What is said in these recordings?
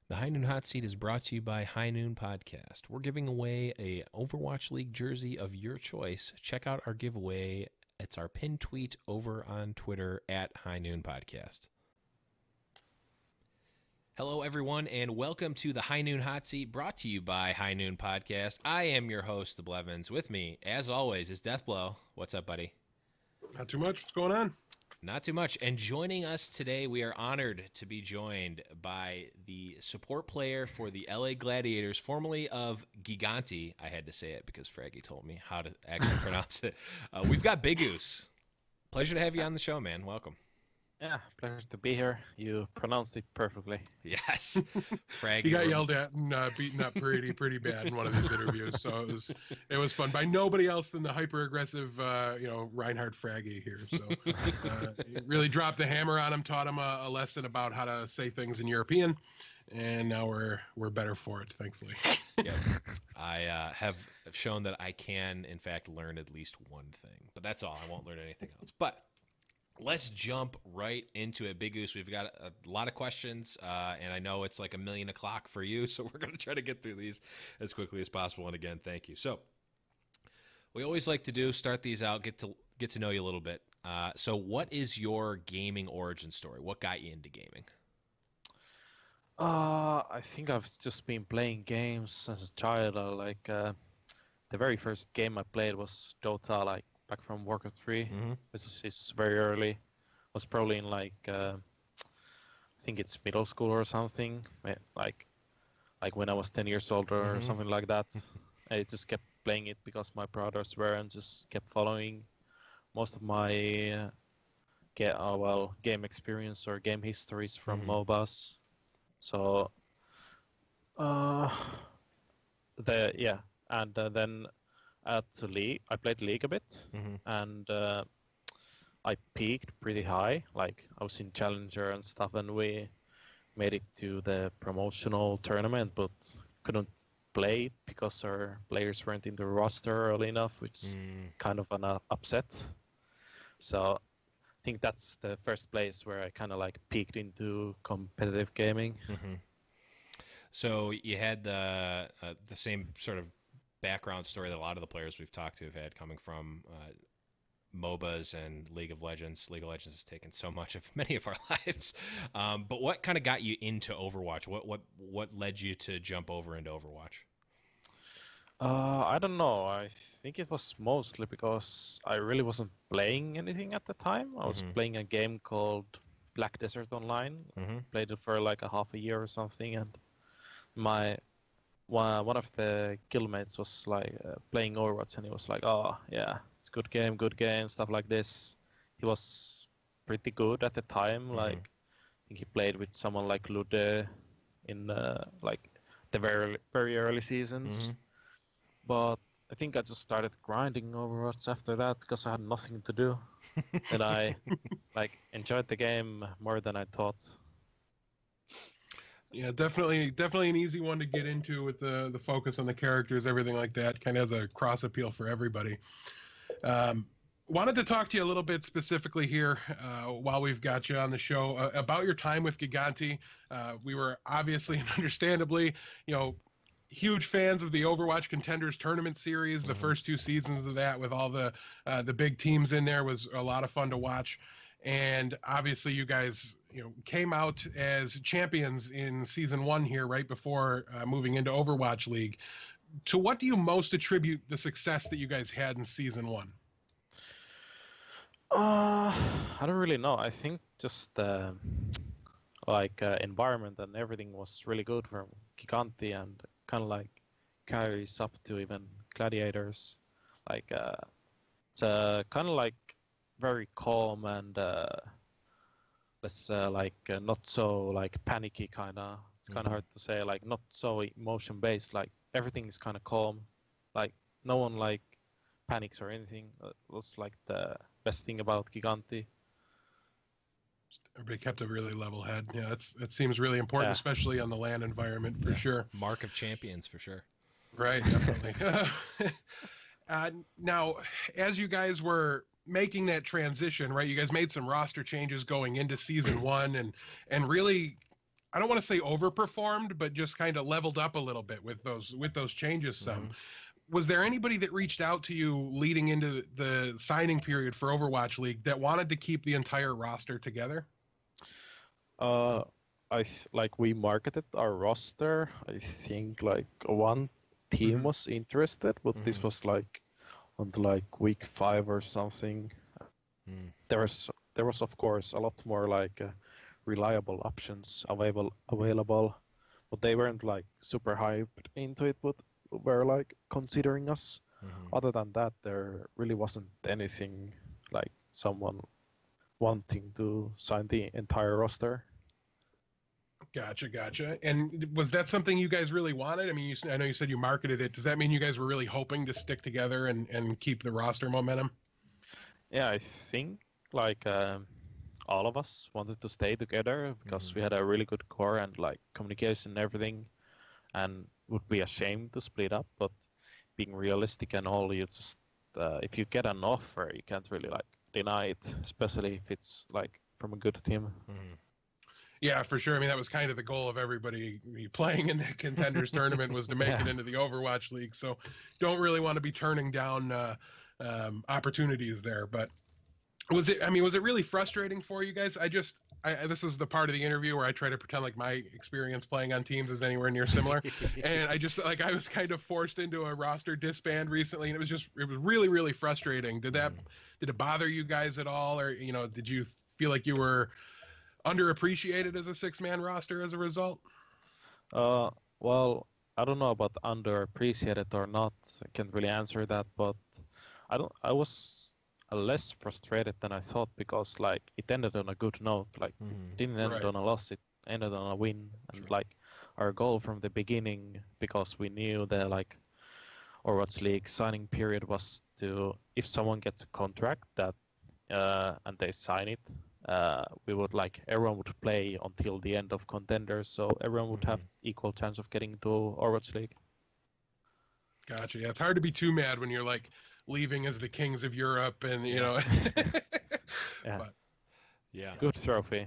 The High Noon Hot Seat is brought to you by High Noon Podcast. We're giving away a Overwatch League jersey of your choice. Check out our giveaway. It's our pinned tweet over on Twitter at High Noon Podcast. Hello, everyone, and welcome to the High Noon Hot Seat, brought to you by High Noon Podcast. I am your host, The Blevins. With me, as always, is Deathblow. What's up, buddy? Not too much. What's going on? Not too much. And joining us today, we are honored to be joined by the support player for the LA Gladiators, formerly of Gigantti. I had to say it because Fraggy told me how to actually pronounce it. We've got BigGoose. Pleasure to have you on the show, man. Welcome. Yeah, pleasure to be here. You pronounced it perfectly. Yes. Fraggy. He got yelled at and beaten up pretty bad in one of these interviews, so it was fun by nobody else than the hyper aggressive Reinhard Fraggy here. So he really dropped the hammer on him, taught him a lesson about how to say things in European, and now we're better for it, thankfully. Yeah, I have shown that I can, in fact, learn at least one thing, but that's all. I won't learn anything else. But let's jump right into it. BigGoose, we've got a lot of questions, and I know it's like 1,000,000 o'clock for you, so we're going to try to get through these as quickly as possible. And again, thank you. So we always like to start these out, get to know you a little bit. So what is your gaming origin story? What got you into gaming? I think I've just been playing games as a child. The very first game I played was Dota, back from Warcraft 3. Mm-hmm. This is very early. Was probably in I think it's middle school or something. Like when I was 10 years old or something like that. I just kept playing it because my brothers were, and just kept following. Most of my game experience or game histories from MOBAs. So then at the League, I played League a bit, and I peaked pretty high. Like, I was in Challenger and stuff, and we made it to the promotional tournament, but couldn't play because our players weren't in the roster early enough, which is kind of an upset. So I think that's the first place where I kind of peaked into competitive gaming. So you had the same sort of background story that a lot of the players we've talked to have had, coming from MOBAs and League of Legends. League of Legends has taken so much of many of our lives. But what kind of got you into Overwatch? What led you to jump over into Overwatch? I don't know. I think it was mostly because I really wasn't playing anything at the time. I was playing a game called Black Desert Online. Played it for a half a year or something, and one of the guildmates was playing Overwatch, and he was like, "Oh yeah, it's good game, stuff like this." He was pretty good at the time. I think he played with someone like Lude in the very early seasons. But I think I just started grinding Overwatch after that because I had nothing to do, and I enjoyed the game more than I thought. Yeah, definitely an easy one to get into with the focus on the characters, everything like that. Kind of has a cross appeal for everybody. Wanted to talk to you a little bit specifically here while we've got you on the show about your time with Gigantti. We were obviously and understandably, huge fans of the Overwatch Contenders Tournament series. The first two seasons of that, with all the big teams in there, was a lot of fun to watch. And obviously, you guys, came out as champions in season 1 here, right before moving into Overwatch League. To what do you most attribute the success that you guys had in season 1? I don't really know. I think just environment and everything was really good from Gigantti, and kind of carries up to even Gladiators. It's kind of very calm and not so panicky kind of. It's kind of hard to say. Not so emotion based. Everything is kind of calm. No one panics or anything. That was the best thing about Gigantti. Everybody kept a really level head. Yeah, that seems really important, especially on the LAN environment, for sure. Mark of champions, for sure. Right, definitely. Now, as you guys were making that transition, right, you guys made some roster changes going into season 1, and really, I don't want to say overperformed, but just kind of leveled up a little bit with those changes some. Was there anybody that reached out to you leading into the signing period for Overwatch League that wanted to keep the entire roster together? Like we marketed our roster. I think like one team was interested, but this was like on the like week 5 or something. There was of course a lot more like reliable options available, but they weren't like super hyped into it, but were like considering us. Other than that, there really wasn't anything like someone wanting to sign the entire roster. Gotcha. And was that something you guys really wanted? I mean, I know you said you marketed it. Does that mean you guys were really hoping to stick together and keep the roster momentum? Yeah, I think like all of us wanted to stay together because we had a really good core and like communication and everything, and would be ashamed to split up. But being realistic and all, you just if you get an offer, you can't really like deny it, especially if it's like from a good team. Yeah, for sure. I mean, that was kind of the goal of everybody playing in the Contenders tournament was to make it into the Overwatch League. So don't really want to be turning down opportunities there. But was it really frustrating for you guys? This is the part of the interview where I try to pretend like my experience playing on teams is anywhere near similar. And I was kind of forced into a roster disband recently, and it was really, really frustrating. Did it bother you guys at all? Or, did you feel like you were underappreciated as a 6-man roster as a result? Well, I don't know about underappreciated or not. I can't really answer that, but I was less frustrated than I thought because like it ended on a good note. Like it didn't end on a loss, it ended on a win. And like our goal from the beginning, because we knew the like Overwatch League signing period was to, if someone gets a contract that and they sign it, we would like everyone would play until the end of Contenders, so everyone would have equal chance of getting to Overwatch League. Gotcha. Yeah, it's hard to be too mad when you're like leaving as the kings of Europe, and Yeah. But, yeah, good trophy.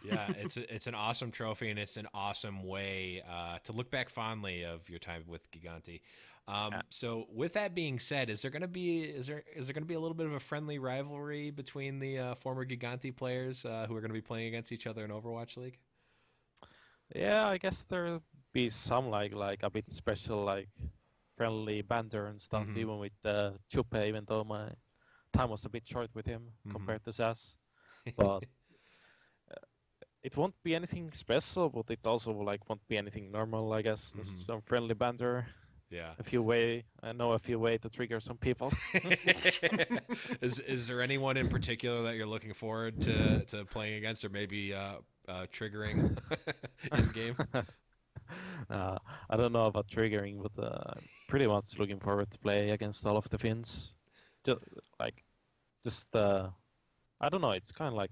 Yeah, it's an awesome trophy, and it's an awesome way to look back fondly of your time with Gigantti. So with that being said, is there going to be a little bit of a friendly rivalry between the former Gigantti players who are going to be playing against each other in Overwatch League? Yeah, I guess there'll be some like a bit special like friendly banter and stuff, even with Chupe, even though my time was a bit short with him compared to Zaz. But it won't be anything special, but it also like won't be anything normal, I guess. There's some friendly banter. Yeah. I know a few ways to trigger some people. Is there anyone in particular that you're looking forward to playing against, or maybe triggering in game? I don't know about triggering, but pretty much looking forward to play against all of the Finns. I don't know. It's kind of like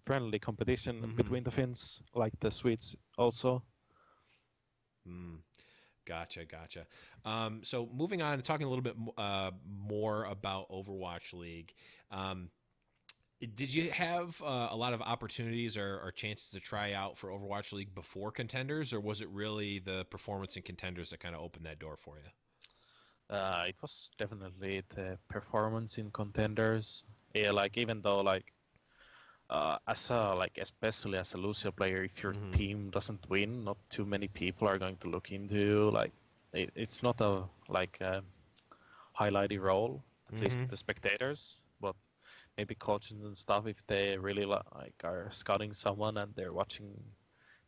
friendly competition between the Finns, like the Swedes also. Gotcha. So moving on and talking a little bit more about Overwatch League. Did you have a lot of opportunities or chances to try out for Overwatch League before Contenders, or was it really the performance in Contenders that kind of opened that door for you? It was definitely the performance in Contenders. Yeah, like even though like especially as a Lucio player, if your team doesn't win, not too many people are going to look into you. Like it's not a highlighty role, at least to the spectators, but maybe coaches and stuff, if they really are scouting someone and they're watching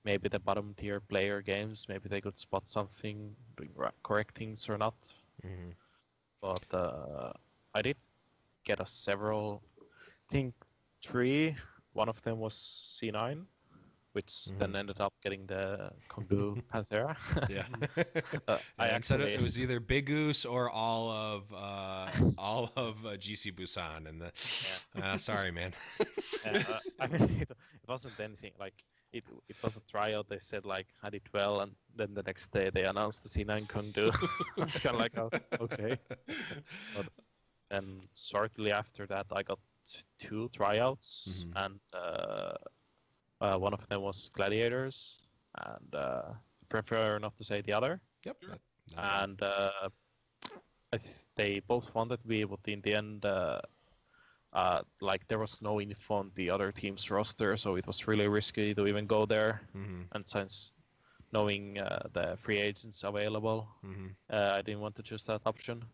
maybe the bottom tier player games, maybe they could spot something doing correct things or not. But I did get several, I think 3. One of them was C9, which then ended up getting the Kondu Panthera. Yeah. Actually, it was either BigGoose or all of GC Busan, and sorry, man. I mean, it wasn't anything like it was a tryout. They said like I did well, and then the next day they announced the C9 Kondu. I was kind of like, oh, okay. But then shortly after that, I got 2 tryouts, and one of them was Gladiators, and prefer not to say the other. Yep. Sure. And they both wanted to be, but in the end, like there was no info on the other team's roster, so it was really risky to even go there. Mm-hmm. And since knowing the free agents available, Mm-hmm. I didn't want to choose that option.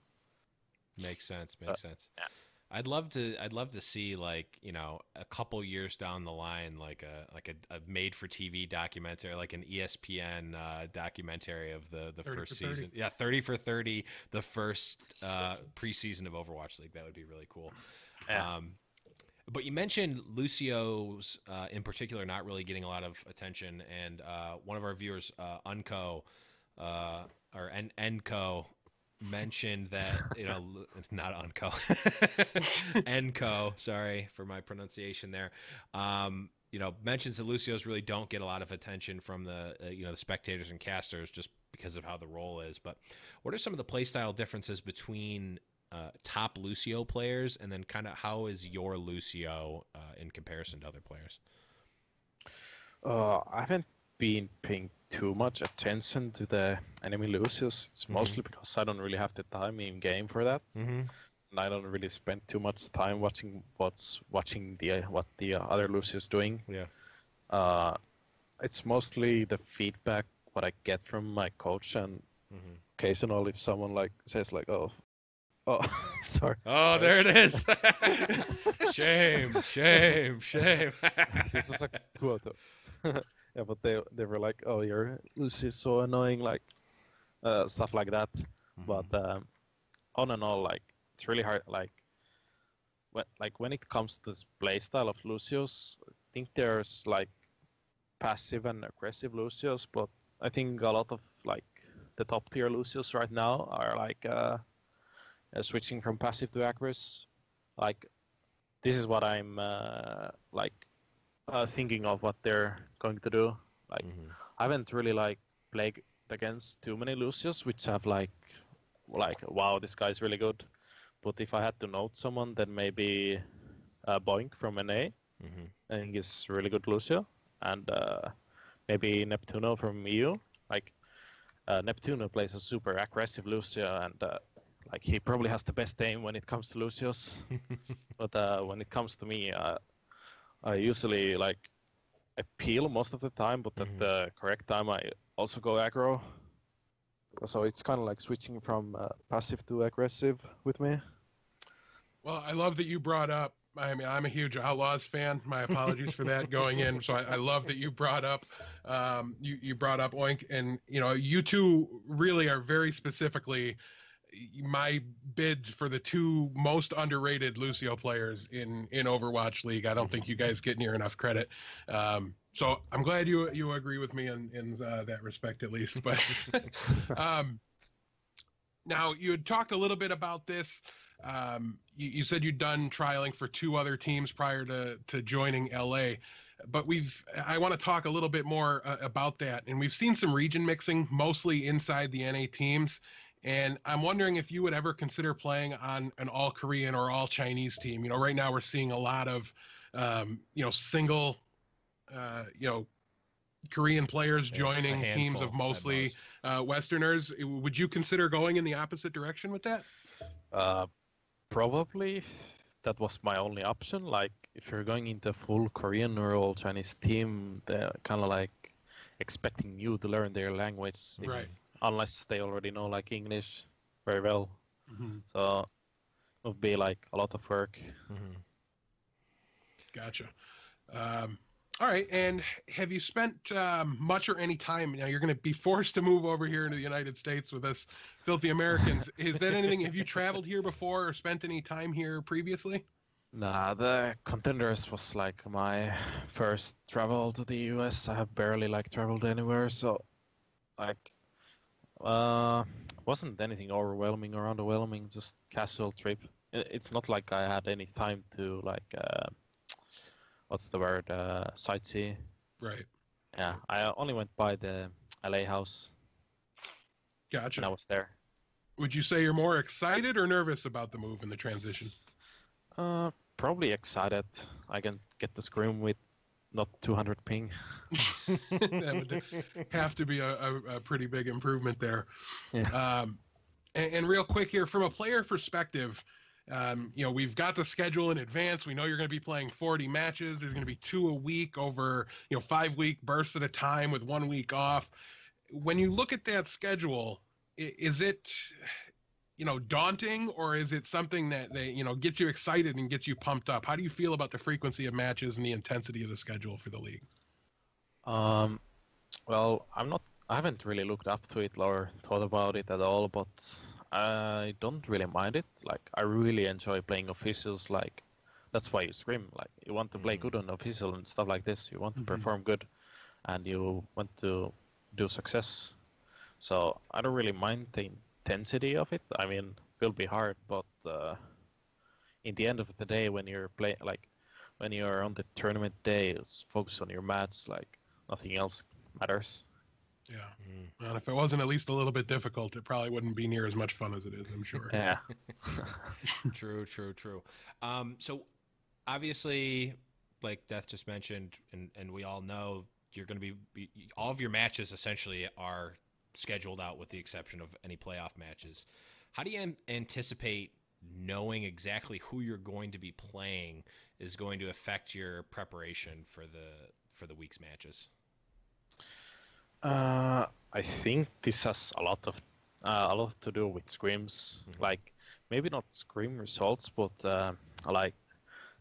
Makes sense. So, Makes sense. yeah. I'd love to see, like, you know, a couple years down the line, like a made for TV documentary, like an ESPN documentary of the 30 first for 30. season. Yeah, 30 for 30, the first preseason of Overwatch League. That would be really cool. Yeah. But you mentioned Lucio's in particular not really getting a lot of attention, and one of our viewers, Unco, or Enco, mentioned that, you know, not Unco, Enco, sorry for my pronunciation there, you know, mentions that Lucio's really don't get a lot of attention from the you know, the spectators and casters just because of how the role is. But what are some of the playstyle differences between top Lucio players, and then kind of how is your Lucio in comparison to other players? I haven't been paying too much attention to the enemy Lucius. It's mostly because I don't really have the time in game for that, and I don't really spend too much time watching what the other Lucius doing. Yeah. It's mostly the feedback what I get from my coach, and occasionally if someone like says like, oh, sorry. Oh, there it is. Shame. This was a quote. Yeah, but they were like, "Oh, your Lucy is so annoying," like stuff like that. But on and all, like it's really hard. Like when it comes to this play style of Lucius, I think there's like passive and aggressive Lucius, but I think a lot of like the top tier Lucius right now are like switching from passive to aggressive. Like this is what I'm thinking of what they're going to do. Like I haven't really like played against too many Lucius which have like wow, this guy's really good. But if I had to note someone, then maybe Boink from NA. I think he's really good Lucio, and maybe Neptuno from EU. Like Neptuno plays a super aggressive Lucio, and like he probably has the best aim when it comes to Lucius. But when it comes to me, I usually like I peel most of the time, but at the correct time I also go aggro. So it's kind of like switching from passive to aggressive with me. Well, I love that you brought up. I mean, I'm a huge Outlaws fan. My apologies for that going in. So I love that you brought up, you brought up Oink, and you know, you two really are very specifically my bids for the two most underrated Lucio players in Overwatch League. I don't think you guys get near enough credit. So I'm glad you agree with me in that respect at least. But now you had talked a little bit about this. You said you'd done trialing for two other teams prior to joining LA, but I want to talk a little bit more about that. And we've seen some region mixing, mostly inside the NA teams. And I'm wondering if you would ever consider playing on an all Korean or all Chinese team. You know, right now we're seeing a lot of, you know, single, you know, Korean players joining teams of mostly Westerners. Would you consider going in the opposite direction with that? Probably that was my only option. Like if you're going into full Korean or all Chinese team, they're kind of like expecting you to learn their language, Right? Unless they already know like English very well. So it would be like a lot of work. Gotcha. All right. And have you spent much or any time? Now you're going to be forced to move over here into the United States with us filthy Americans. Is that anything? Have you traveled here before or spent any time here previously? Nah, the Contenders was like my first travel to the US. I have barely like traveled anywhere, so like wasn't anything overwhelming or underwhelming, just casual trip. It's not like I had any time to like what's the word, sightsee. Right. Yeah, I only went by the LA house. Gotcha. And I was there. Would you say you're more excited or nervous about the move and the transition? Probably excited. I can get to scrim with not 200 ping. That would have to be a pretty big improvement there. Yeah. And real quick here, from a player perspective, we've got the schedule in advance. We know you're going to be playing 40 matches. There's going to be 2 a week over, 5-week bursts at a time with 1 week off. When you look at that schedule, is it, daunting, or is it something that gets you excited and gets you pumped up? How do you feel about the frequency of matches and the intensity of the schedule for the league? Well, I haven't really looked up to it or thought about it at all, but I don't really mind it. Like, I really enjoy playing officials. Like, that's why you scrim. Like, you want to play good on official and stuff like this. You want to perform good, and you want to do success. So I don't really mind the intensity of it. I mean, it will be hard, but in the end of the day, when you're when you're on the tournament day, it's focus on your match. Like, nothing else matters. Yeah. And if it wasn't at least a little bit difficult, it probably wouldn't be near as much fun as it is, I'm sure. Yeah. True. So obviously, like Death just mentioned, and we all know, you're going to be all of your matches essentially are scheduled out with the exception of any playoff matches. How do you anticipate knowing exactly who you're going to be playing is going to affect your preparation for the week's matches? I think this has a lot to do with scrims. Like, maybe not scrim results, but like,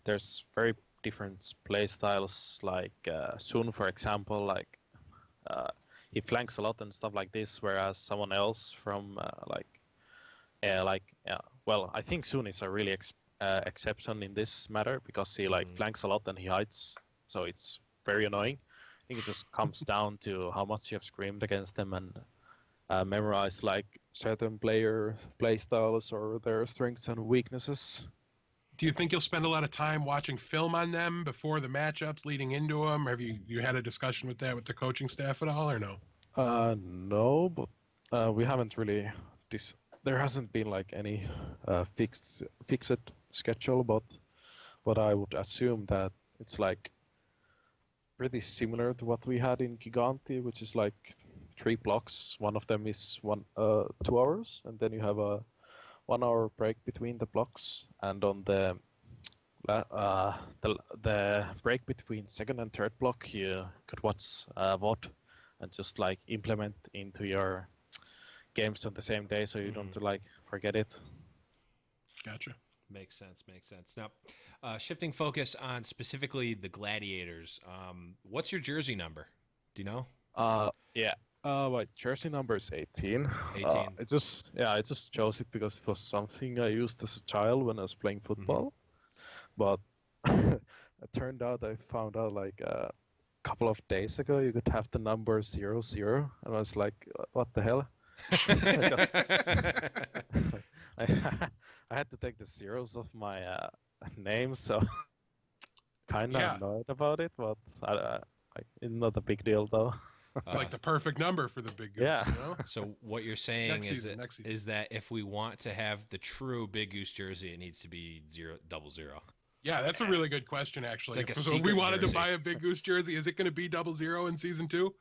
there's very different play styles. Like Sun, for example, like he flanks a lot and stuff like this, whereas someone else from well, I think Sun is a really exception in this matter, because he flanks a lot and he hides, so it's very annoying. I think it just comes down to how much you have scrimmed against them and memorized like certain play styles or their strengths and weaknesses. Do you think you'll spend a lot of time watching film on them before the matchups leading into them? Have you had a discussion with that with the coaching staff at all, or no? No, but we haven't really. There hasn't been like any fixed schedule, but I would assume that it's like pretty similar to what we had in Gigantti, which is like 3 blocks. One of them is 2 hours, and then you have a 1 hour break between the blocks. And on the break between second and third block, you could watch VOD and just like implement into your games on the same day, so you don't like forget it. Gotcha. Makes sense. Now, shifting focus on specifically the Gladiators. What's your jersey number? Do you know? Yeah. My jersey number is 18. 18. I just chose it because it was something I used as a child when I was playing football. But it turned out I found out like a couple of days ago you could have the number 00, and I was like, what the hell? I had to take the zeros off my name, so kind of annoyed about it, but it's not a big deal though. Like the perfect number for the BigGoose. Yeah. So what you're saying is that if we want to have the true BigGoose jersey, it needs to be 00. Yeah, that's a really good question, actually. It's like so if we wanted to buy a BigGoose jersey, is it going to be 00 in season 2?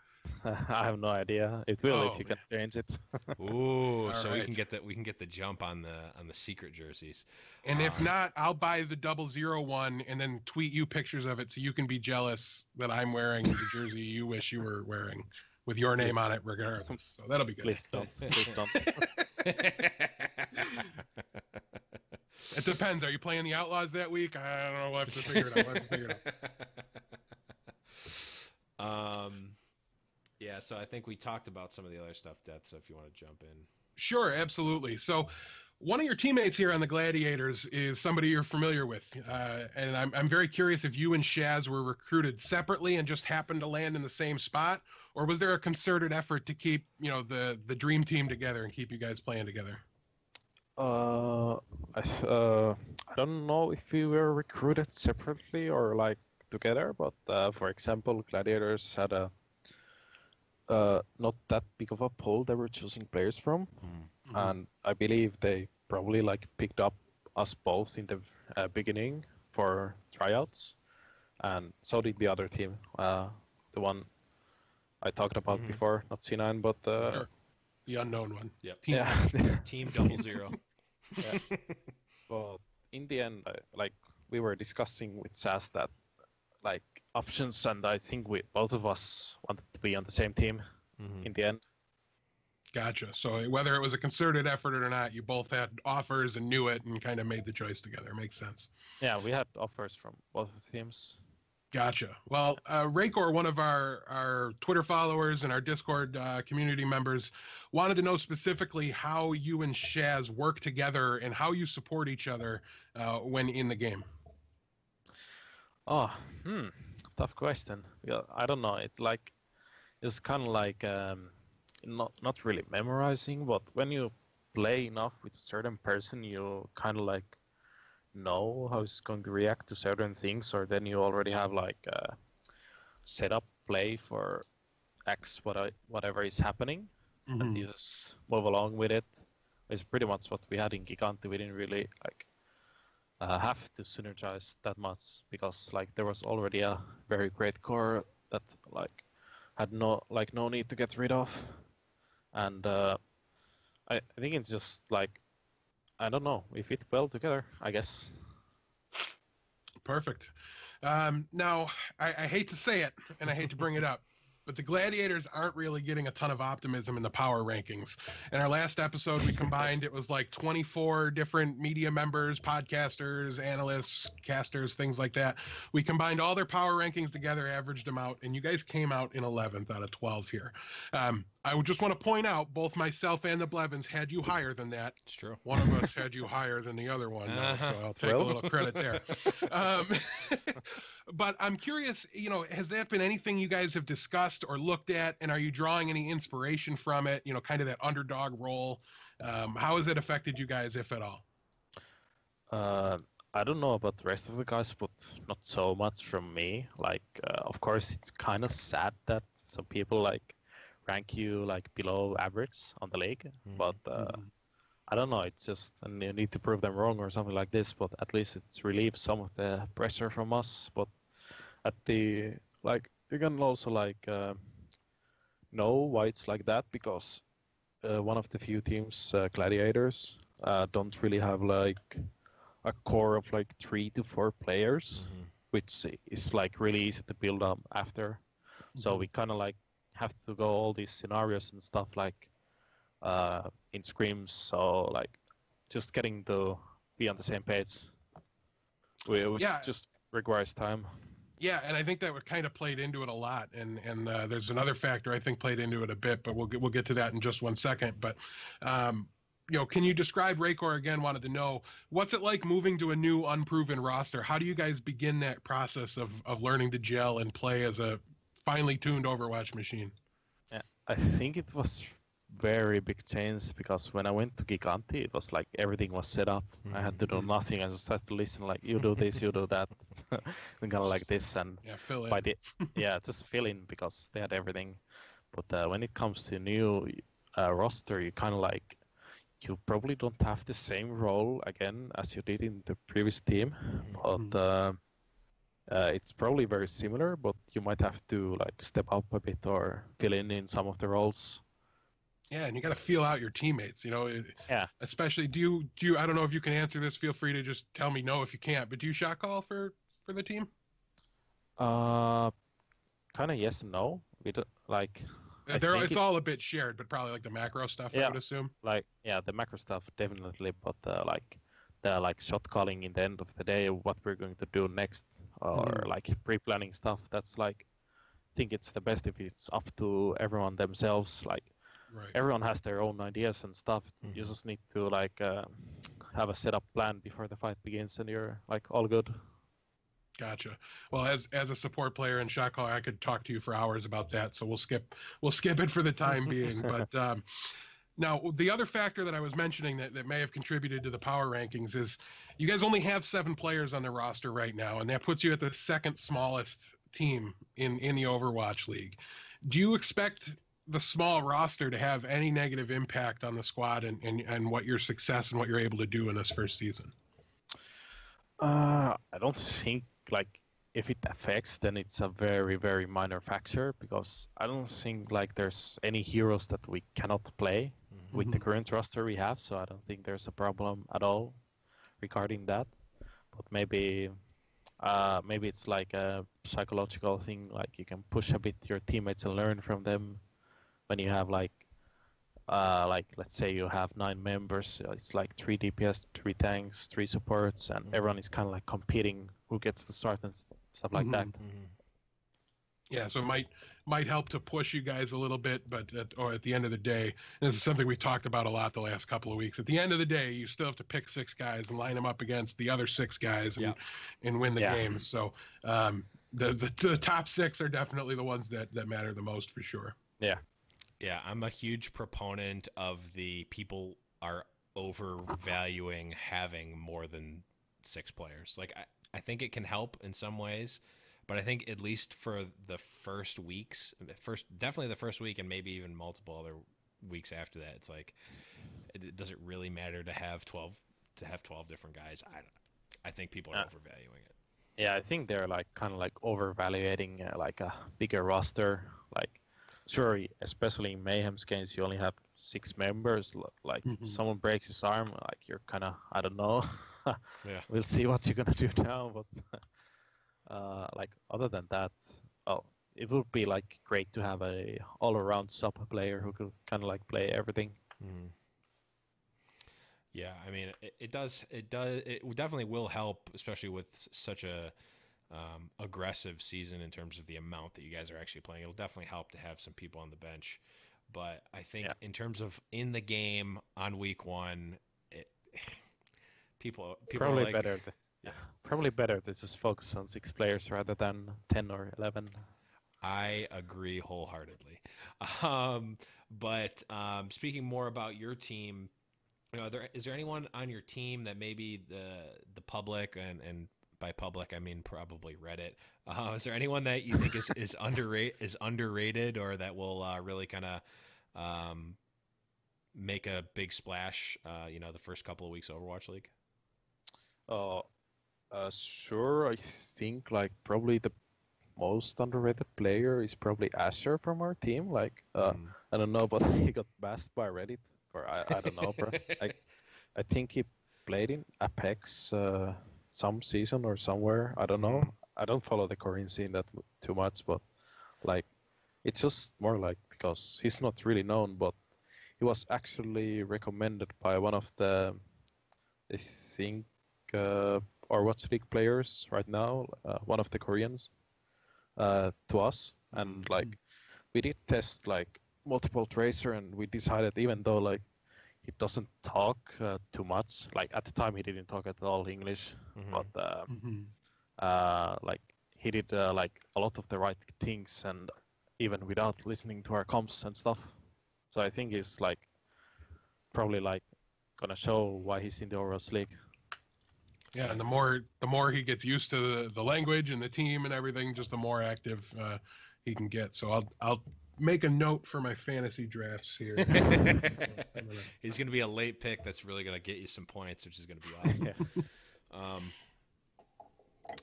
I have no idea. It will if you can change it. Ooh, so right. we can get the jump on the secret jerseys. And if not, I'll buy the 00 one and then tweet you pictures of it so you can be jealous that I'm wearing the jersey you wish you were wearing with your name on it regardless. So that'll be good. Please don't. Please don't. It depends. Are you playing the Outlaws that week? I don't know. We'll have to figure it out. Yeah, so I think we talked about some of the other stuff, Death, so if you want to jump in. Sure, absolutely. So one of your teammates here on the Gladiators is somebody you're familiar with. And I'm very curious if you and Shaz were recruited separately and just happened to land in the same spot, or was there a concerted effort to keep, the dream team together and keep you guys playing together? I don't know if we were recruited separately or like together, but for example, Gladiators had a not that big of a pool they were choosing players from, and I believe they probably like picked up us both in the beginning for tryouts, and so did the other team. The one I talked about before, not C9, but Sure. The unknown one. Yep. Team yeah, X. Team 00. yeah. But in the end, like we were discussing with SAS that like options, and I think we both of us wanted to be on the same team in the end. Gotcha. So whether it was a concerted effort or not, you both had offers and knew it and kind of made the choice together. Makes sense. Yeah, we had offers from both of the teams. Gotcha. Well, Raycor, one of our Twitter followers and our Discord community members, wanted to know specifically how you and Shaz work together and how you support each other when in the game. Oh, tough question. Yeah, I don't know. It's kind of like not really memorizing, but when you play enough with a certain person, you kind of like know how he's going to react to certain things, or then you already have like a set up play for whatever is happening, and you just move along with it. It's pretty much what we had in Gigantti. We didn't really like have to synergize that much because like there was already a very great core that like had no need to get rid of, and I think it's just like I don't know, we fit well together, I guess. Perfect. Now, I hate to say it, and I hate to bring it up, but the Gladiators aren't really getting a ton of optimism in the power rankings. In our last episode, we combined, it was like 24 different media members, podcasters, analysts, casters, things like that. We combined all their power rankings together, averaged them out, and you guys came out in 11th out of 12 here. I would just want to point out, both myself and the Blevins had you higher than that. It's true. One of us had you higher than the other one, though, so I'll take a little credit there. But I'm curious, has that been anything you guys have discussed or looked at, and are you drawing any inspiration from it, kind of that underdog role? How has it affected you guys, if at all? I don't know about the rest of the guys, but not so much from me. Like, of course, it's kind of sad that some people like rank you like below average on the league, but I don't know. It's just, and you need to prove them wrong or something like this. But at least it's relieved some of the pressure from us. But at the like, you can also like know why it's like that because one of the few teams, Gladiators, don't really have like a core of like 3 to 4 players, which is like really easy to build up after. So we kind of like have to go all these scenarios and stuff like in scrims, so like just getting to be on the same page, which just requires time. Yeah, and I think that kind of played into it a lot, and there's another factor I think played into it a bit, but we'll get to that in just one second. But can you describe Raycor again? Wanted to know what's it like moving to a new unproven roster. How do you guys begin that process of learning to gel and play as a finely tuned Overwatch machine? Yeah, I think it was very big change because when I went to Gigantti, it was like everything was set up. I had to do nothing. I just had to listen, like you do this, you do that, and kind of like this, and fill in. Just fill in because they had everything. But when it comes to new roster, you kind of like you probably don't have the same role again as you did in the previous team, but it's probably very similar. But you might have to like step up a bit or fill in some of the roles. Yeah, and you got to feel out your teammates, Yeah. Especially, do you? I don't know if you can answer this. Feel free to just tell me no if you can't. But do you shot call for the team? Kind of yes and no. We do, like. It's all a bit shared, but probably like the macro stuff. I would assume. The macro stuff definitely, but the shot calling in the end of the day, what we're going to do next, or like pre-planning stuff. That's like, I think it's the best if it's up to everyone themselves. Like. Right. Everyone has their own ideas and stuff. You just need to like have a set-up plan before the fight begins, and you're like all good. Gotcha. Well, as a support player in shot call, I could talk to you for hours about that. So we'll skip it for the time being. But now the other factor that I was mentioning that may have contributed to the power rankings is you guys only have 7 players on the roster right now, and that puts you at the second smallest team in the Overwatch League. Do you expect the small roster to have any negative impact on the squad and what your success and what you're able to do in this first season? I don't think like if it affects, then it's a very, very minor factor because I don't think like there's any heroes that we cannot play with the current roster we have. So I don't think there's a problem at all regarding that. But maybe it's like a psychological thing, like you can push a bit your teammates and learn from them when you have like let's say you have 9 members, it's like 3 DPS, 3 tanks, 3 supports, and everyone is kind of like competing who gets the start and stuff like that. Yeah, so it might help to push you guys a little bit, but at the end of the day, and this is something we've talked about a lot the last couple of weeks. At the end of the day, you still have to pick 6 guys and line them up against the other 6 guys and win the game. So the top 6 are definitely the ones that matter the most for sure. Yeah. Yeah, I'm a huge proponent of the people are overvaluing having more than 6 players. Like I think it can help in some ways, but I think at least for the first weeks, definitely the first week and maybe even multiple other weeks after that, it's like, does it really matter to have 12 different guys? I think people are overvaluing it. Yeah, I think they're like kind of like overvaluating like a bigger roster. Like, sure, especially in Mayhem's games, you only have 6 members. Like, someone breaks his arm, like you're kind of, I don't know. Yeah, we'll see what you're gonna do now. But like other than that, it would be like great to have a all-around sub player who could kind of like play everything. Yeah, I mean, it definitely will help, especially with such a aggressive season in terms of the amount that you guys are actually playing. It'll definitely help to have some people on the bench. But I think in terms of in the game on week 1, people probably are like, better. Probably better to just focus on 6 players rather than 10 or 11. I agree wholeheartedly. But speaking more about your team, is there anyone on your team that maybe the public and by public I mean probably Reddit? Is there anyone that you think is underrated or that will really kind of make a big splash? The first couple of weeks of Overwatch League. Sure. I think like probably the most underrated player is probably Asher from our team. Like I don't know, but he got bashed by Reddit, or I don't know, bro. I think he played in Apex some season or somewhere. I don't know. I don't follow the Korean scene that too much, but like it's just more like because he's not really known, but he was actually recommended by one of the I think Overwatch League players right now, one of the Koreans, to us, and like we did test like multiple tracer, and we decided even though like he doesn't talk too much, like at the time he didn't talk at all English, but like he did like a lot of the right things, and even without listening to our comps and stuff. So I think he's like probably like gonna show why he's in the Overwatch League. Yeah, and the more he gets used to the language and the team and everything, just the more active he can get. So I'll make a note for my fantasy drafts here. He's going to be a late pick that's really going to get you some points, which is going to be awesome.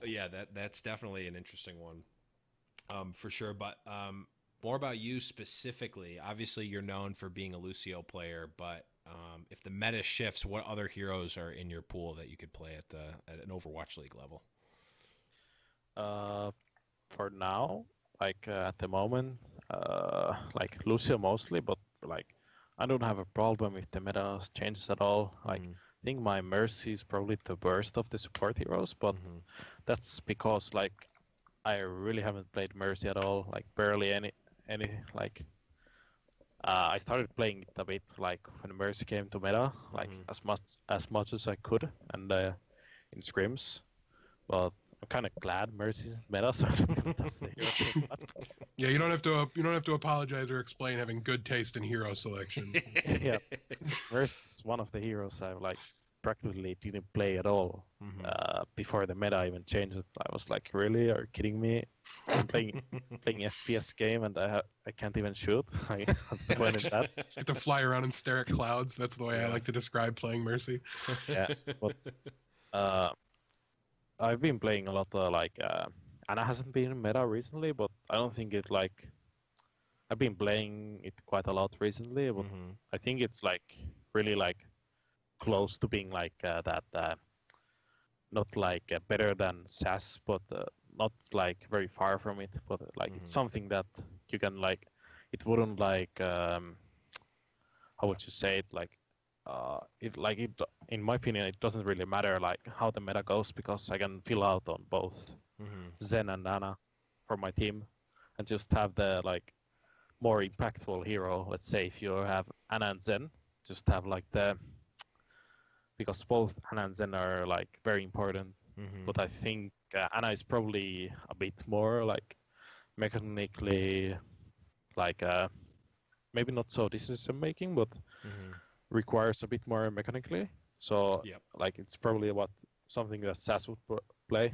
Yeah, that's definitely an interesting one, for sure. But more about you specifically. Obviously, you're known for being a Lucio player, but if the meta shifts, what other heroes are in your pool that you could play at an Overwatch League level? For now, like at the moment, like Lucio mostly, but like I don't have a problem if the meta changes at all. Like I think my Mercy is probably the worst of the support heroes, but that's because like I really haven't played Mercy at all, like barely any like. I started playing it a bit like when Mercy came to meta, like as much as I could, and in scrims. But I'm kind of glad Mercy's meta, so I don't touch the hero too much. Yeah, you don't have to apologize or explain having good taste in hero selection. Yeah, Mercy's one of the heroes I like practically didn't play at all before the meta even changed. I was like, really? Are you kidding me? I'm playing FPS game and I can't even shoot. What's the point in that? Just get to fly around and stare at clouds. That's the way I like to describe playing Mercy. Yeah, but I've been playing a lot of like Ana hasn't been in meta recently, but I don't think it like I've been playing it quite a lot recently, but I think it's like really like close to being like that not like better than SAS, but not like very far from it. But like it's something that you can like. It wouldn't like how would you say it like it like it in my opinion it doesn't really matter like how the meta goes because I can fill out on both Zen and Ana for my team and just have the like more impactful hero. Let's say if you have Ana and Zen, just have like the because both Ana and Zen are like very important. But I think Ana is probably a bit more like mechanically like maybe not so decision making, but requires a bit more mechanically. So like it's probably what something that SAS would play.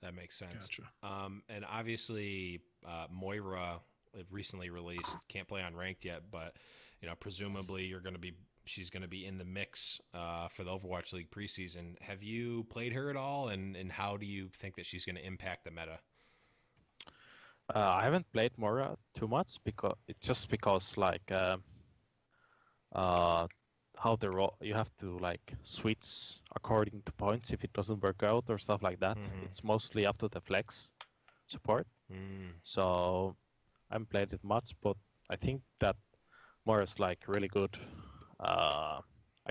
That makes sense. Gotcha. And obviously, Moira recently released. Can't play on ranked yet, but presumably she's going to be in the mix for the Overwatch League preseason. Have you played her at all, and how do you think that she's going to impact the meta? I haven't played Moira too much because like how the role you have to like switch according to points if it doesn't work out or stuff like that. It's mostly up to the flex support. So I haven't played it much, but I think that Moira's like really good. I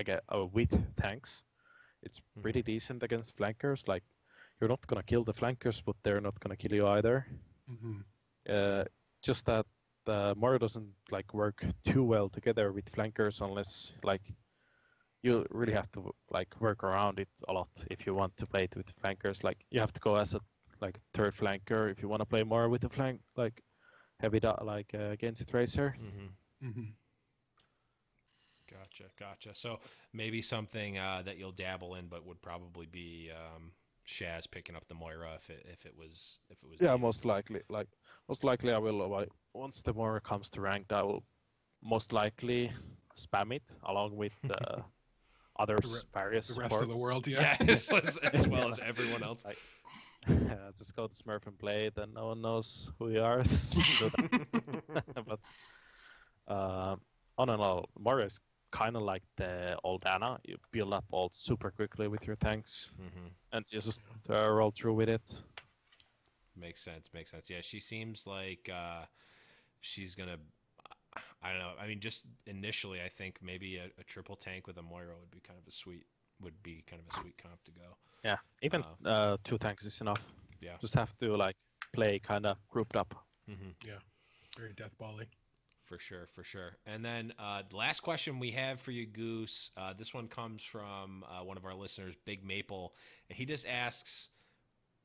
get with tanks. It's pretty decent against flankers. Like you're not gonna kill the flankers, but they're not gonna kill you either. Just that Moira doesn't like work too well together with flankers unless like you really have to like work around it a lot if you want to play it with flankers. Like you have to go as a like third flanker if you want to play more with the flank like heavy like Gigantti Tracer. Gotcha. So maybe something that you'll dabble in, but would probably be Shaz picking up the Moira if it was. Yeah, most likely. Like most likely, I will. Like, once the Moira comes to ranked, I will most likely spam it along with others, various the rest supports. of the world. as well as everyone else. Like, just go to Smurf and play it, and no one knows who you are. But on and all, Moira is kind of like the old Ana. You build up ult super quickly with your tanks, and you just roll through with it. Makes sense. Yeah, she seems like she's gonna. I don't know. I mean, just initially, I think maybe a triple tank with a Moira would be kind of a sweet comp to go. Yeah, even 2 tanks is enough. Yeah, just have to like play kind of grouped up. Yeah, very deathbally. For sure. And then the last question we have for you, Goose. This one comes from one of our listeners, Big Maple, and he just asks,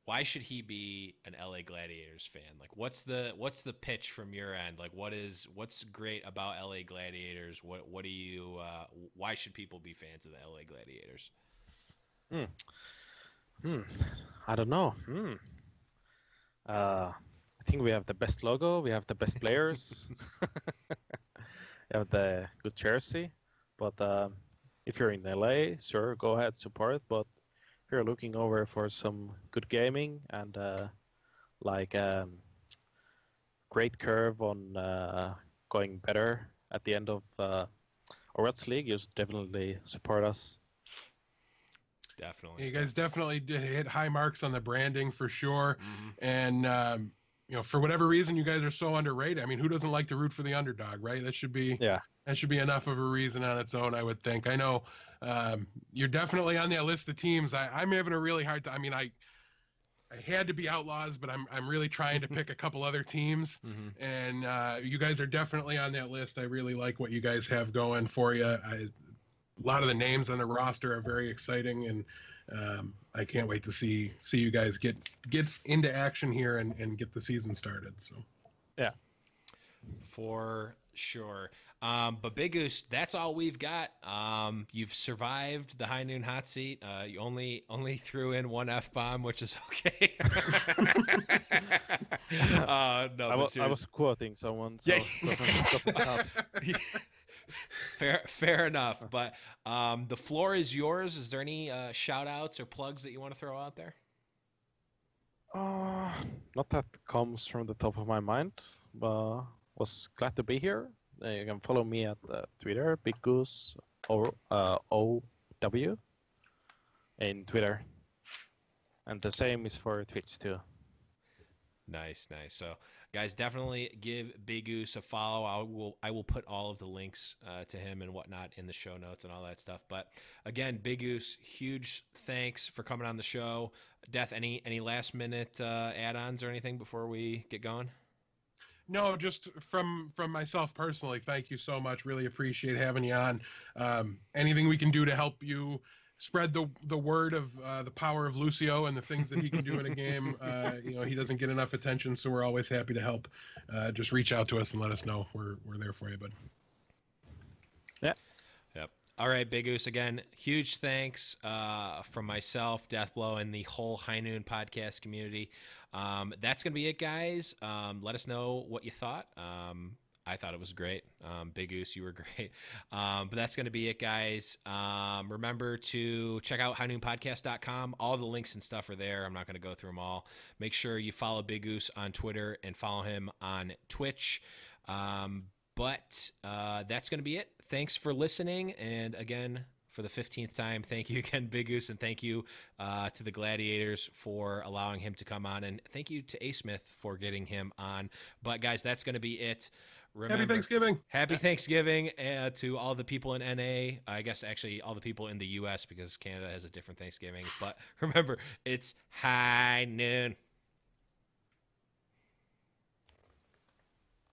why should he be an LA Gladiators fan? Like, what's the pitch from your end? Like, what's great about LA Gladiators? What do you? Why should people be fans of the LA Gladiators? I don't know. I think we have the best logo. We have the best players. We have the good jersey. But if you're in LA, sure, go ahead, support it. But if you're looking over for some good gaming and great curve on going better at the end of Overwatch League, you should definitely support us. Definitely. You guys definitely did hit high marks on the branding for sure. And for whatever reason, you guys are so underrated. I mean, who doesn't like to root for the underdog, right? That should be enough of a reason on its own, I would think. I know you're definitely on that list of teams. I'm having a really hard time. I mean, I had to be Outlaws, but I'm really trying to pick a couple other teams. And you guys are definitely on that list. I really like what you guys have going for you. A lot of the names on the roster are very exciting, and I can't wait to see you guys get into action here and get the season started. So, yeah, for sure. But BigGoose, that's all we've got. You've survived the high noon hot seat. You only threw in one F-bomb, which is okay. No, I was quoting someone. So doesn't count. Fair enough. But the floor is yours. Is there any shout outs or plugs that you want to throw out there? Not that comes from the top of my mind, but was glad to be here. You can follow me at Twitter, BigGoose or OW in Twitter, and the same is for Twitch too. Nice, nice. So, guys, definitely give BigGoose a follow. I will put all of the links to him and whatnot in the show notes and all that stuff. But again, BigGoose, huge thanks for coming on the show. Death, any last minute add-ons or anything before we get going? No, just from myself personally, thank you so much. Really appreciate having you on. Anything we can do to help you spread the word of the power of Lucio and the things that he can do in a game. He doesn't get enough attention, so we're always happy to help. Just reach out to us and let us know. We're there for you, bud. Yeah. Yep. All right, BigGoose, again, huge thanks from myself, Deathblow, and the whole High Noon podcast community. That's going to be it, guys. Let us know what you thought. I thought it was great. BigGoose, you were great. But that's going to be it, guys. Remember to check out highnoonpodcast.com. All the links and stuff are there. I'm not going to go through them all. Make sure you follow BigGoose on Twitter and follow him on Twitch. But that's going to be it. Thanks for listening. And again, for the 15th time, thank you again, BigGoose, and thank you to the Gladiators for allowing him to come on. And thank you to A. Smith for getting him on. But, guys, that's going to be it. Remember, Happy Thanksgiving. Happy Thanksgiving to all the people in NA. I guess actually all the people in the US because Canada has a different Thanksgiving. But remember, it's High Noon.